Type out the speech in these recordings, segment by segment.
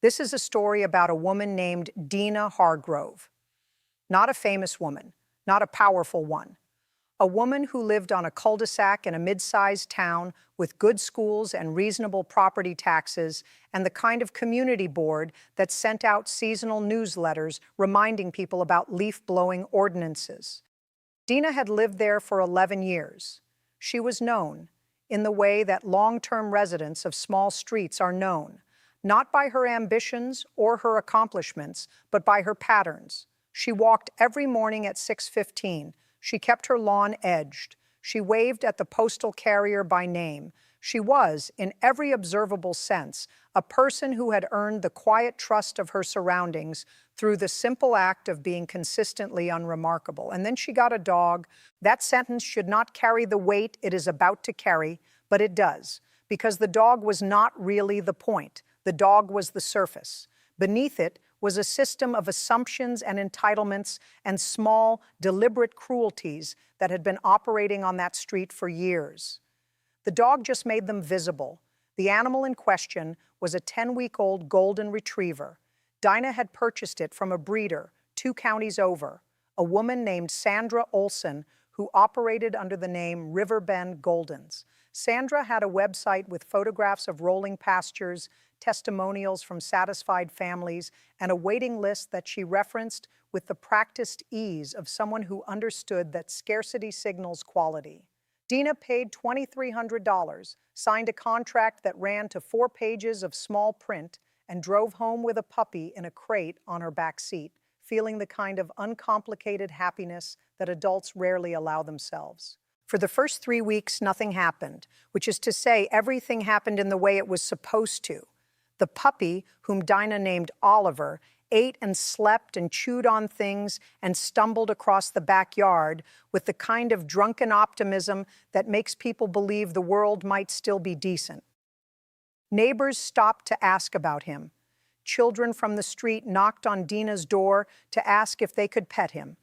This is a story about a woman named Dina Hargrove. Not a famous woman, not a powerful one. A woman who lived on a cul-de-sac in a mid-sized town with good schools and reasonable property taxes and the kind of community board that sent out seasonal newsletters reminding people about leaf-blowing ordinances. Dina had lived there for 11 years. She was known in the way that long-term residents of small streets are known, not by her ambitions or her accomplishments, but by her patterns. She walked every morning at 6:15. She kept her lawn edged. She waved at the postal carrier by name. She was, in every observable sense, a person who had earned the quiet trust of her surroundings through the simple act of being consistently unremarkable. And then she got a dog. That sentence should not carry the weight it is about to carry, but it does, because the dog was not really the point. The dog was the surface. Beneath it was a system of assumptions and entitlements and small, deliberate cruelties that had been operating on that street for years. The dog just made them visible. The animal in question was a 10-week-old golden retriever. Dinah had purchased it from a breeder 2 counties over, a woman named Sandra Olson, who operated under the name Riverbend Goldens. Sandra had a website with photographs of rolling pastures, testimonials from satisfied families, and a waiting list that she referenced with the practiced ease of someone who understood that scarcity signals quality. Dina paid $2,300, signed a contract that ran to 4 pages of small print, and drove home with a puppy in a crate on her back seat, feeling the kind of uncomplicated happiness that adults rarely allow themselves. For the first 3 weeks, nothing happened, which is to say everything happened in the way it was supposed to. The puppy, whom Dinah named Oliver, ate and slept and chewed on things and stumbled across the backyard with the kind of drunken optimism that makes people believe the world might still be decent. Neighbors stopped to ask about him. Children from the street knocked on Dina's door to ask if they could pet him.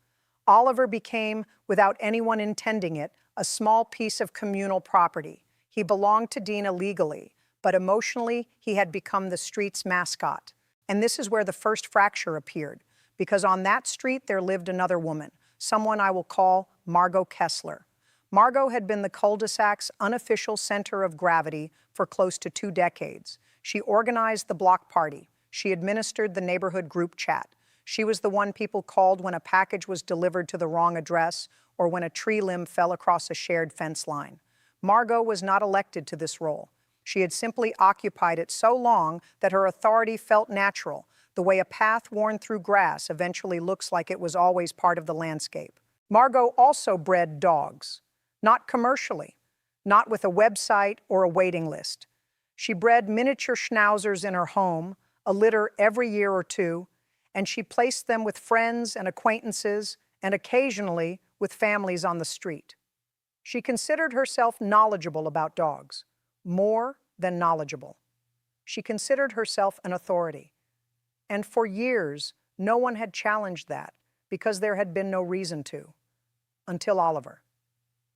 Oliver became, without anyone intending it, a small piece of communal property. He belonged to Dina legally, but emotionally, he had become the street's mascot. And this is where the first fracture appeared, because on that street there lived another woman, someone I will call Margot Kessler. Margot had been the cul-de-sac's unofficial center of gravity for close to 2 decades. She organized the block party. She administered the neighborhood group chat. She was the one people called when a package was delivered to the wrong address or when a tree limb fell across a shared fence line. Margot was not elected to this role. She had simply occupied it so long that her authority felt natural, the way a path worn through grass eventually looks like it was always part of the landscape. Margot also bred dogs, not commercially, not with a website or a waiting list. She bred miniature schnauzers in her home, a litter every year or 2, and she placed them with friends and acquaintances and occasionally with families on the street. She considered herself knowledgeable about dogs. More than knowledgeable. She considered herself an authority. And for years, no one had challenged that because there had been no reason to, until Oliver.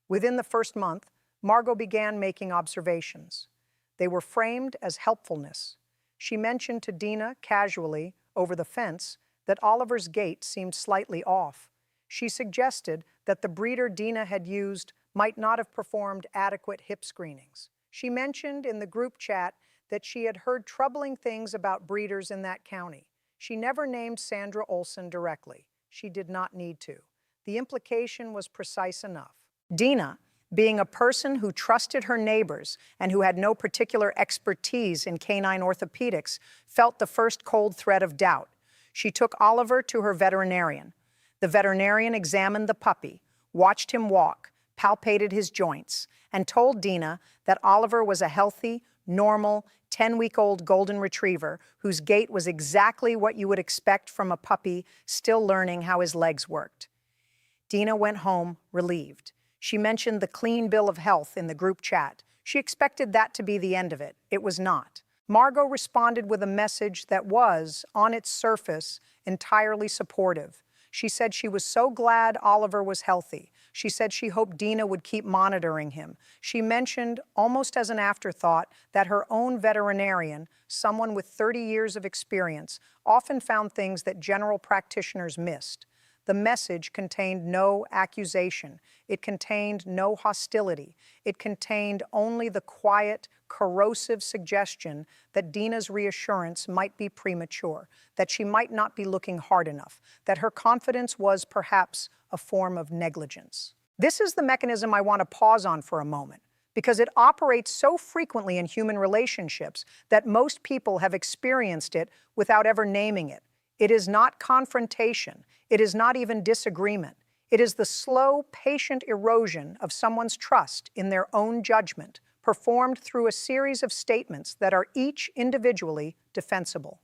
Within the first month, Margot began making observations. They were framed as helpfulness. She mentioned to Dina casually over the fence that Oliver's gait seemed slightly off. She suggested that the breeder Dina had used might not have performed adequate hip screenings. She mentioned in the group chat that she had heard troubling things about breeders in that county. She never named Sandra Olson directly. She did not need to. The implication was precise enough. Dina, being a person who trusted her neighbors and who had no particular expertise in canine orthopedics, felt the first cold thread of doubt. She took Oliver to her veterinarian. The veterinarian examined the puppy, watched him walk, palpated his joints, and told Dina that Oliver was a healthy, normal, 10-week-old golden retriever whose gait was exactly what you would expect from a puppy still learning how his legs worked. Dina went home relieved. She mentioned the clean bill of health in the group chat. She expected that to be the end of it. It was not. Margot responded with a message that was, on its surface, entirely supportive. She said she was so glad Oliver was healthy. She said she hoped Dina would keep monitoring him. She mentioned, almost as an afterthought, that her own veterinarian, someone with 30 years of experience, often found things that general practitioners missed. The message contained no accusation. It contained no hostility. It contained only the quiet, corrosive suggestion that Dina's reassurance might be premature, that she might not be looking hard enough, that her confidence was perhaps a form of negligence. This is the mechanism I want to pause on for a moment, because it operates so frequently in human relationships that most people have experienced it without ever naming it. It is not confrontation. It is not even disagreement. It is the slow, patient erosion of someone's trust in their own judgment, performed through a series of statements that are each individually defensible.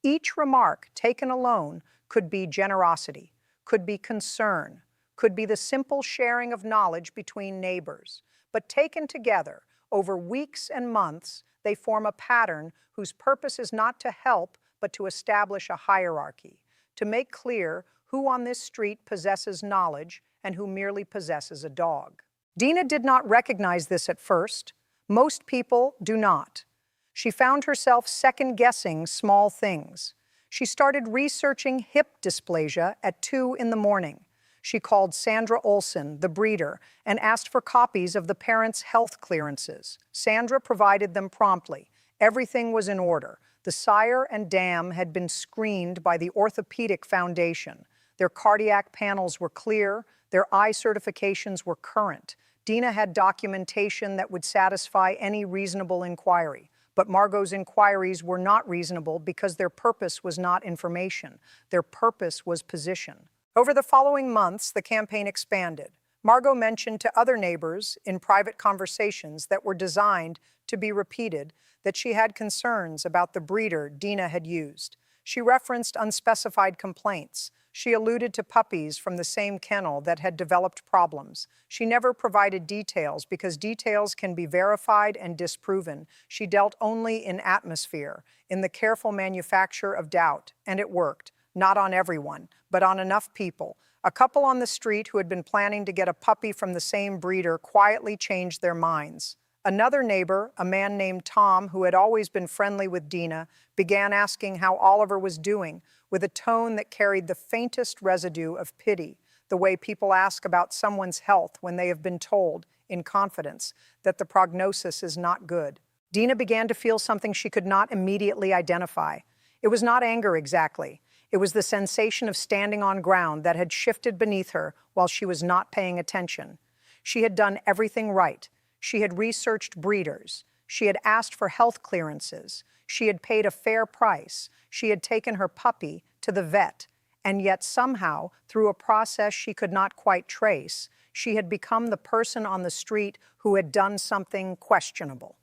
Each remark taken alone could be generosity, could be concern, could be the simple sharing of knowledge between neighbors. But taken together, over weeks and months, they form a pattern whose purpose is not to help, but to establish a hierarchy, to make clear who on this street possesses knowledge and who merely possesses a dog. Dina did not recognize this at first. Most people do not. She found herself second-guessing small things. She started researching hip dysplasia at 2 in the morning. She called Sandra Olson, the breeder, and asked for copies of the parents' health clearances. Sandra provided them promptly. Everything was in order. The sire and dam had been screened by the Orthopedic Foundation. Their cardiac panels were clear. Their eye certifications were current. Dina had documentation that would satisfy any reasonable inquiry. But Margot's inquiries were not reasonable because their purpose was not information. Their purpose was position. Over the following months, the campaign expanded. Margot mentioned to other neighbors in private conversations that were designed to be repeated that she had concerns about the breeder Dina had used. She referenced unspecified complaints. She alluded to puppies from the same kennel that had developed problems. She never provided details because details can be verified and disproven. She dealt only in atmosphere, in the careful manufacture of doubt, and it worked. Not on everyone, but on enough people. A couple on the street who had been planning to get a puppy from the same breeder quietly changed their minds. Another neighbor, a man named Tom, who had always been friendly with Dina, began asking how Oliver was doing, with a tone that carried the faintest residue of pity, the way people ask about someone's health when they have been told, in confidence, that the prognosis is not good. Dina began to feel something she could not immediately identify. It was not anger exactly. It was the sensation of standing on ground that had shifted beneath her while she was not paying attention. She had done everything right. She had researched breeders. She had asked for health clearances. She had paid a fair price. She had taken her puppy to the vet. And yet somehow, through a process she could not quite trace, she had become the person on the street who had done something questionable,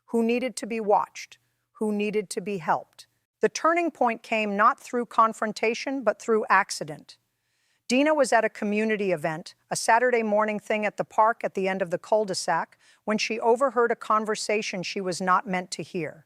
who needed to be watched, who needed to be helped. The turning point came not through confrontation, but through accident. Dina was at a community event, a Saturday morning thing at the park at the end of the cul-de-sac, when she overheard a conversation she was not meant to hear.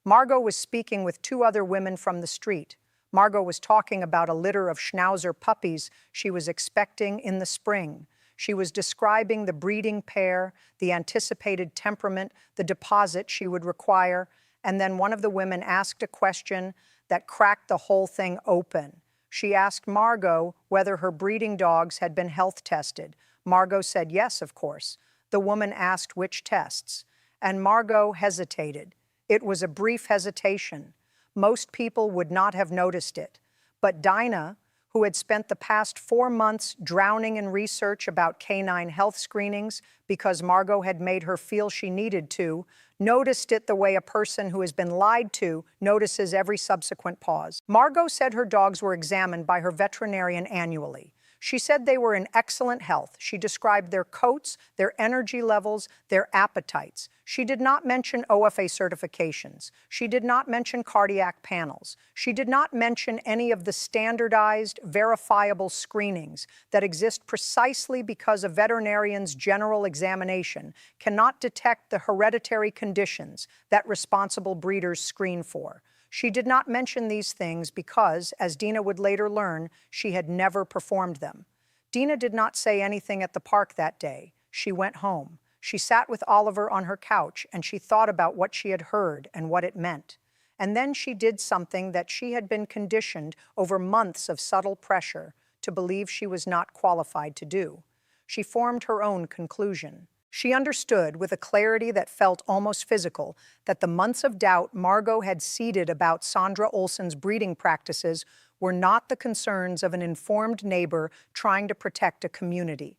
Margot was speaking with 2 other women from the street. Margot was talking about a litter of Schnauzer puppies she was expecting in the spring. She was describing the breeding pair, the anticipated temperament, the deposit she would require, and then one of the women asked a question that cracked the whole thing open. She asked Margot whether her breeding dogs had been health tested. Margot said yes, of course. The woman asked which tests, and Margot hesitated. It was a brief hesitation. Most people would not have noticed it. But Dinah, who had spent the past 4 months drowning in research about canine health screenings because Margot had made her feel she needed to, noticed it the way a person who has been lied to notices every subsequent pause. Margot said her dogs were examined by her veterinarian annually. She said they were in excellent health. She described their coats, their energy levels, their appetites. She did not mention OFA certifications. She did not mention cardiac panels. She did not mention any of the standardized, verifiable screenings that exist precisely because a veterinarian's general examination cannot detect the hereditary conditions that responsible breeders screen for. She did not mention these things because, as Dina would later learn, she had never performed them. Dina did not say anything at the park that day. She went home. She sat with Oliver on her couch and she thought about what she had heard and what it meant. And then she did something that she had been conditioned over months of subtle pressure to believe she was not qualified to do. She formed her own conclusion. She understood, with a clarity that felt almost physical, that the months of doubt Margot had seeded about Sandra Olson's breeding practices were not the concerns of an informed neighbor trying to protect a community.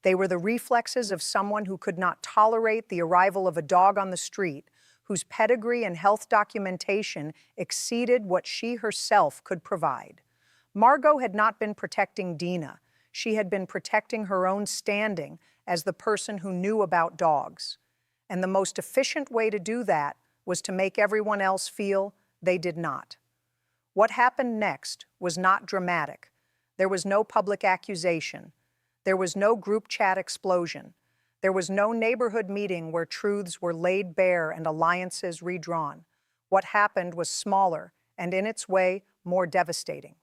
They were the reflexes of someone who could not tolerate the arrival of a dog on the street, whose pedigree and health documentation exceeded what she herself could provide. Margot had not been protecting Dina. She had been protecting her own standing as the person who knew about dogs. And the most efficient way to do that was to make everyone else feel they did not. What happened next was not dramatic. There was no public accusation. There was no group chat explosion. There was no neighborhood meeting where truths were laid bare and alliances redrawn. What happened was smaller and, in its way, more devastating.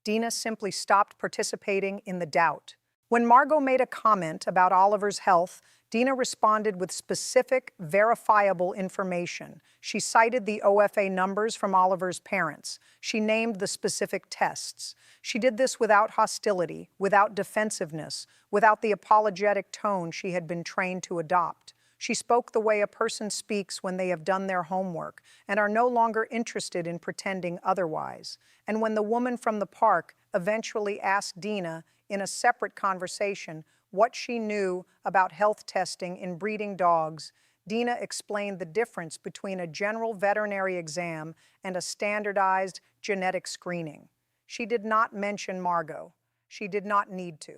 Dina simply stopped participating in the doubt. When Margot made a comment about Oliver's health, Dina responded with specific, verifiable information. She cited the OFA numbers from Oliver's parents. She named the specific tests. She did this without hostility, without defensiveness, without the apologetic tone she had been trained to adopt. She spoke the way a person speaks when they have done their homework and are no longer interested in pretending otherwise. And when the woman from the park eventually asked Dina, in a separate conversation, what she knew about health testing in breeding dogs, Dina explained the difference between a general veterinary exam and a standardized genetic screening. She did not mention Margot. She did not need to.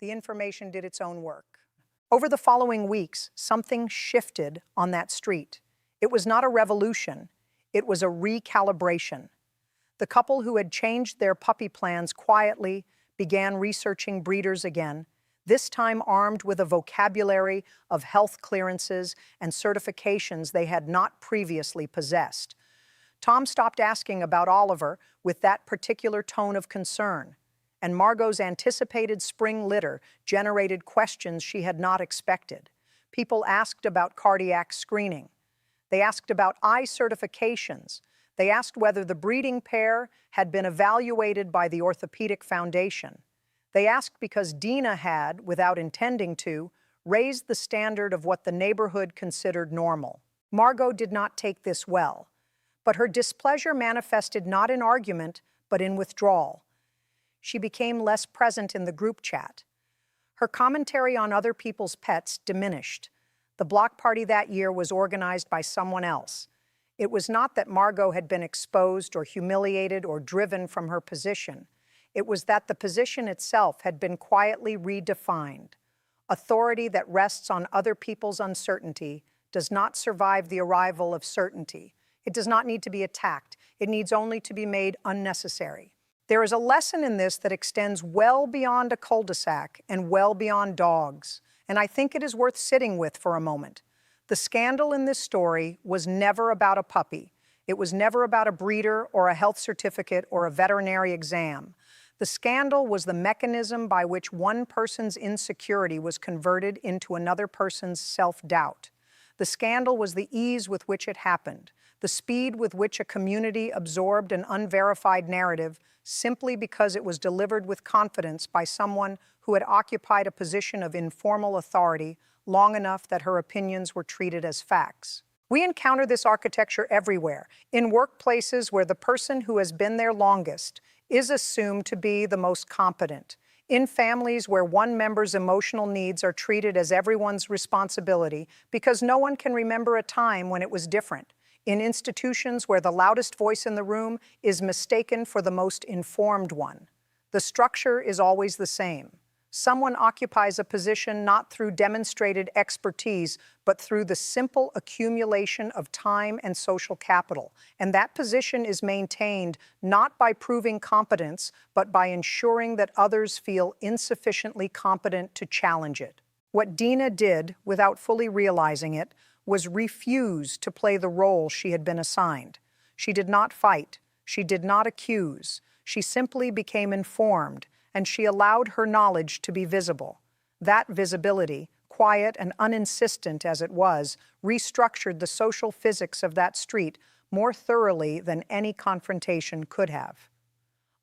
The information did its own work. Over the following weeks, something shifted on that street. It was not a revolution. It was a recalibration. The couple who had changed their puppy plans quietly began researching breeders again, this time armed with a vocabulary of health clearances and certifications they had not previously possessed. Tom stopped asking about Oliver with that particular tone of concern, and Margot's anticipated spring litter generated questions she had not expected. People asked about cardiac screening. They asked about eye certifications. They asked whether the breeding pair had been evaluated by the Orthopedic Foundation. They asked because Dina had, without intending to, raised the standard of what the neighborhood considered normal. Margot did not take this well, but her displeasure manifested not in argument, but in withdrawal. She became less present in the group chat. Her commentary on other people's pets diminished. The block party that year was organized by someone else. It was not that Margot had been exposed or humiliated or driven from her position. It was that the position itself had been quietly redefined. Authority that rests on other people's uncertainty does not survive the arrival of certainty. It does not need to be attacked. It needs only to be made unnecessary. There is a lesson in this that extends well beyond a cul-de-sac and well beyond dogs, and I think it is worth sitting with for a moment. The scandal in this story was never about a puppy. It was never about a breeder or a health certificate or a veterinary exam. The scandal was the mechanism by which one person's insecurity was converted into another person's self-doubt. The scandal was the ease with which it happened, the speed with which a community absorbed an unverified narrative simply because it was delivered with confidence by someone who had occupied a position of informal authority long enough that her opinions were treated as facts. We encounter this architecture everywhere, in workplaces where the person who has been there longest is assumed to be the most competent, in families where one member's emotional needs are treated as everyone's responsibility because no one can remember a time when it was different, in institutions where the loudest voice in the room is mistaken for the most informed one. The structure is always the same. Someone occupies a position not through demonstrated expertise, but through the simple accumulation of time and social capital. And that position is maintained not by proving competence, but by ensuring that others feel insufficiently competent to challenge it. What Dina did, without fully realizing it, was refuse to play the role she had been assigned. She did not fight. She did not accuse. She simply became informed, and she allowed her knowledge to be visible. That visibility, quiet and uninsistent as it was, restructured the social physics of that street more thoroughly than any confrontation could have.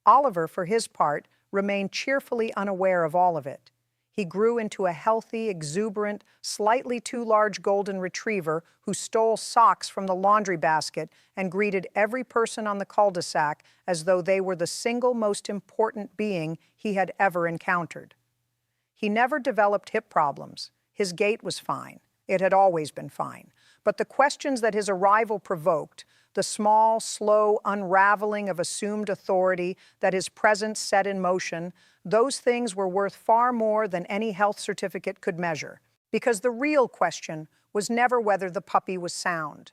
Oliver, for his part, remained cheerfully unaware of all of it. He grew into a healthy, exuberant, slightly too large golden retriever who stole socks from the laundry basket and greeted every person on the cul-de-sac as though they were the single most important being he had ever encountered. He never developed hip problems. His gait was fine. It had always been fine. But the questions that his arrival provoked, the small, slow unraveling of assumed authority that his presence set in motion, those things were worth far more than any health certificate could measure. Because the real question was never whether the puppy was sound.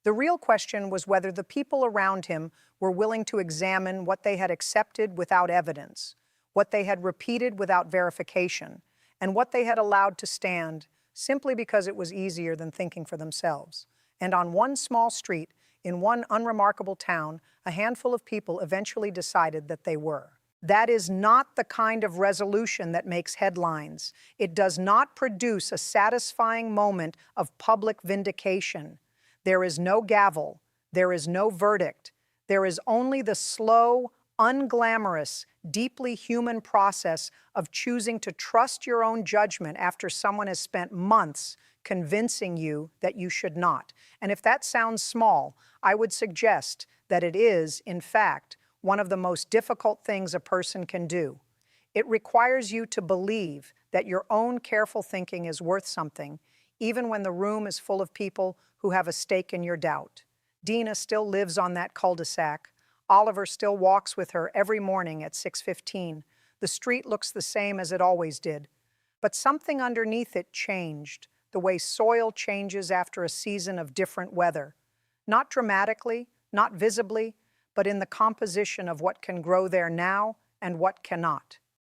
The real question was whether the people around him were willing to examine what they had accepted without evidence, what they had repeated without verification, and what they had allowed to stand simply because it was easier than thinking for themselves. And on one small street, in one unremarkable town, a handful of people eventually decided that they were. That is not the kind of resolution that makes headlines. It does not produce a satisfying moment of public vindication. There is no gavel. There is no verdict. There is only the slow, unglamorous, deeply human process of choosing to trust your own judgment after someone has spent months convincing you that you should not. And if that sounds small, I would suggest that it is, in fact, one of the most difficult things a person can do. It requires you to believe that your own careful thinking is worth something, even when the room is full of people who have a stake in your doubt. Dina still lives on that cul-de-sac. Oliver still walks with her every morning at 6:15. The street looks the same as it always did. But something underneath it changed, the way soil changes after a season of different weather. Not dramatically, not visibly, but in the composition of what can grow there now and what cannot.